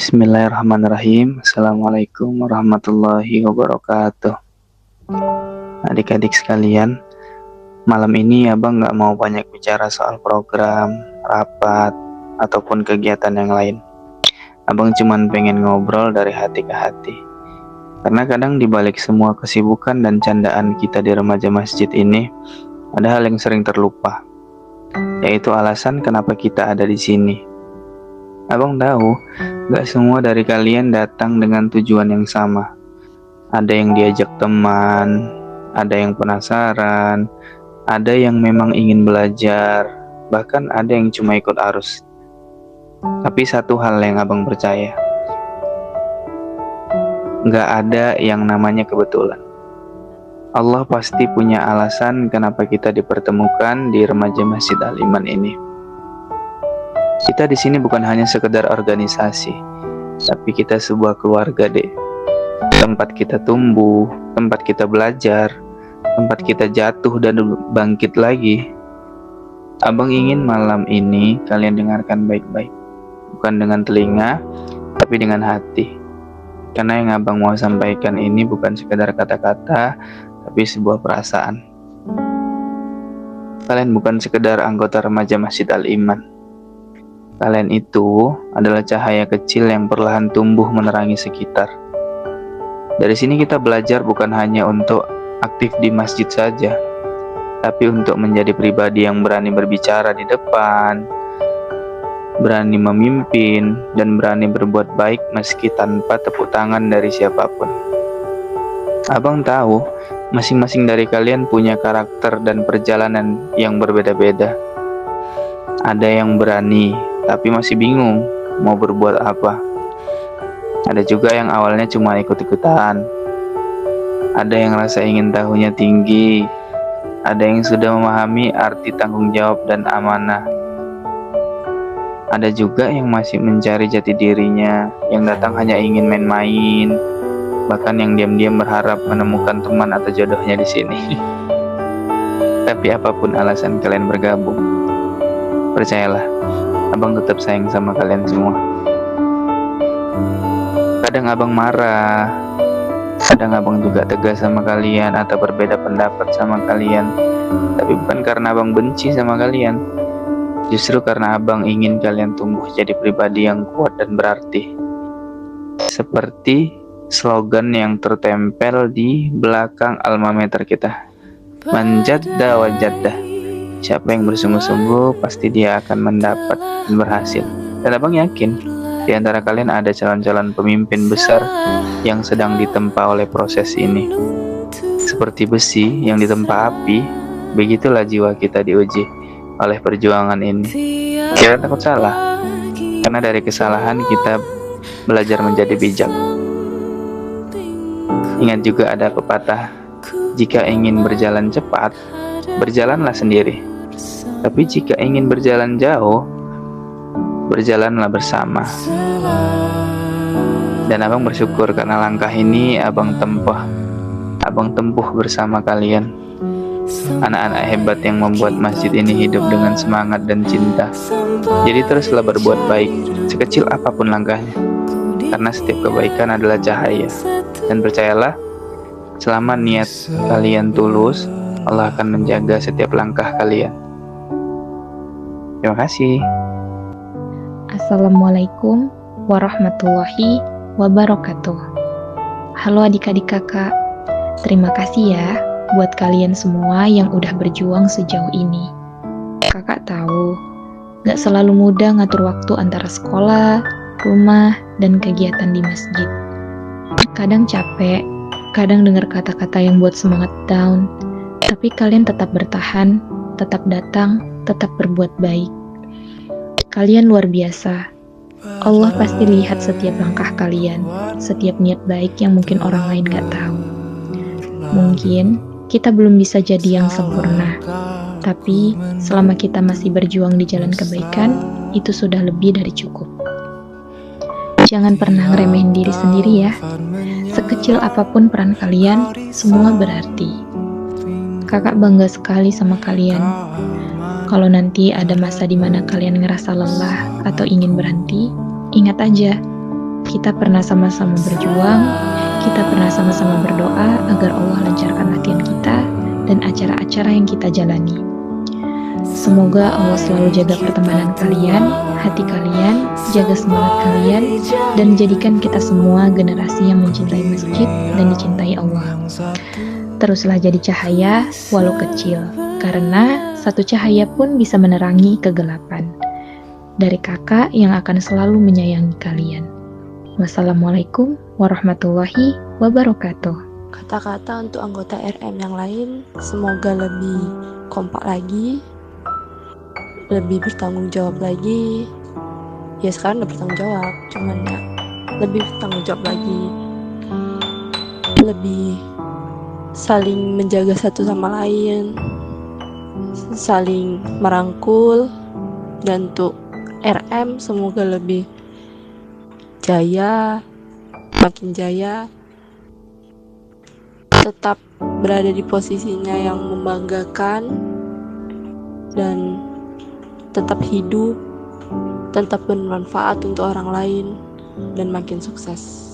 Bismillahirrahmanirrahim. Assalamualaikum warahmatullahi wabarakatuh. Adik-adik sekalian, malam ini abang gak mau banyak bicara soal program, rapat, ataupun kegiatan yang lain. Abang cuman pengen ngobrol dari hati ke hati. Karena kadang dibalik semua kesibukan dan candaan kita di remaja masjid ini, ada hal yang sering terlupa, yaitu alasan kenapa kita ada di sini. Abang tahu, gak semua dari kalian datang dengan tujuan yang sama. Ada yang diajak teman, ada yang penasaran, ada yang memang ingin belajar, bahkan ada yang cuma ikut arus. Tapi satu hal yang abang percaya, gak ada yang namanya kebetulan. Allah pasti punya alasan kenapa kita dipertemukan di remaja Masjid Al-Iman ini. Kita di sini bukan hanya sekedar organisasi, tapi kita sebuah keluarga, Dek. Tempat kita tumbuh, tempat kita belajar, tempat kita jatuh dan bangkit lagi. Abang ingin malam ini kalian dengarkan baik-baik, bukan dengan telinga, tapi dengan hati. Karena yang abang mau sampaikan ini bukan sekedar kata-kata, tapi sebuah perasaan. Kalian bukan sekedar anggota remaja Masjid Al-Iman. Kalian itu adalah cahaya kecil yang perlahan tumbuh menerangi sekitar. Dari sini kita belajar bukan hanya untuk aktif di masjid saja, tapi untuk menjadi pribadi yang berani berbicara di depan, berani memimpin, dan berani berbuat baik meski tanpa tepuk tangan dari siapapun. Abang tahu, masing-masing dari kalian punya karakter dan perjalanan yang berbeda-beda. Ada yang berani, tapi masih bingung mau berbuat apa. Ada juga yang awalnya cuma ikut-ikutan. Ada yang rasa ingin tahunya tinggi. Ada yang sudah memahami arti tanggung jawab dan amanah. Ada juga yang masih mencari jati dirinya, yang datang hanya ingin main-main, bahkan yang diam-diam berharap menemukan teman atau jodohnya di sini. Tapi apapun alasan kalian bergabung, percayalah, abang tetap sayang sama kalian semua. Kadang abang marah, kadang abang juga tegas sama kalian atau berbeda pendapat sama kalian. Tapi bukan karena abang benci sama kalian, justru karena abang ingin kalian tumbuh jadi pribadi yang kuat dan berarti. Seperti slogan yang tertempel di belakang alma mater kita, Man jadda wa jaddah. Siapa yang bersungguh-sungguh pasti dia akan mendapat dan berhasil. Dan abang yakin di antara kalian ada calon-calon pemimpin besar yang sedang ditempa oleh proses ini. Seperti besi yang ditempa api, begitulah jiwa kita diuji oleh perjuangan ini. Jangan takut salah, karena dari kesalahan kita belajar menjadi bijak. Ingat juga ada pepatah, jika ingin berjalan cepat, berjalanlah sendiri. Tapi jika ingin berjalan jauh, berjalanlah bersama. Dan abang bersyukur karena langkah ini abang tempuh bersama kalian. Anak-anak hebat yang membuat masjid ini hidup dengan semangat dan cinta. Jadi teruslah berbuat baik, sekecil apapun langkahnya. Karena setiap kebaikan adalah cahaya. Dan percayalah, selama niat kalian tulus, Allah akan menjaga setiap langkah kalian. Terima kasih. Assalamualaikum warahmatullahi wabarakatuh. Halo adik-adik kakak, terima kasih ya buat kalian semua yang udah berjuang sejauh ini. Kakak tahu, gak selalu mudah ngatur waktu antara sekolah, rumah, dan kegiatan di masjid. Kadang capek, kadang dengar kata-kata yang buat semangat down, tapi kalian tetap bertahan, tetap datang, tetap berbuat baik. Kalian luar biasa. Allah pasti lihat setiap langkah kalian, setiap niat baik yang mungkin orang lain gak tahu. Mungkin kita belum bisa jadi yang sempurna, tapi selama kita masih berjuang di jalan kebaikan, itu sudah lebih dari cukup. Jangan pernah ngeremehin diri sendiri ya. Sekecil apapun peran kalian, semua berarti. Kakak bangga sekali sama kalian. Kalau nanti ada masa di mana kalian ngerasa lelah atau ingin berhenti, ingat aja, kita pernah sama-sama berjuang, kita pernah sama-sama berdoa agar Allah lancarkan latihan kita dan acara-acara yang kita jalani. Semoga Allah selalu jaga pertemanan kalian, hati kalian, jaga semangat kalian, dan jadikan kita semua generasi yang mencintai masjid dan dicintai Allah. Teruslah jadi cahaya, walau kecil, karena satu cahaya pun bisa menerangi kegelapan. Dari kakak yang akan selalu menyayangi kalian. Wassalamualaikum warahmatullahi wabarakatuh. Kata-kata untuk anggota RM yang lain, semoga lebih kompak lagi, lebih bertanggung jawab lagi. Ya sekarang udah bertanggung jawab, cuman ya lebih bertanggung jawab lagi, lebih saling menjaga satu sama lain, saling merangkul. Dan untuk RM semoga lebih jaya, makin jaya, tetap berada di posisinya yang membanggakan, dan tetap hidup, tetap bermanfaat untuk orang lain, dan makin sukses.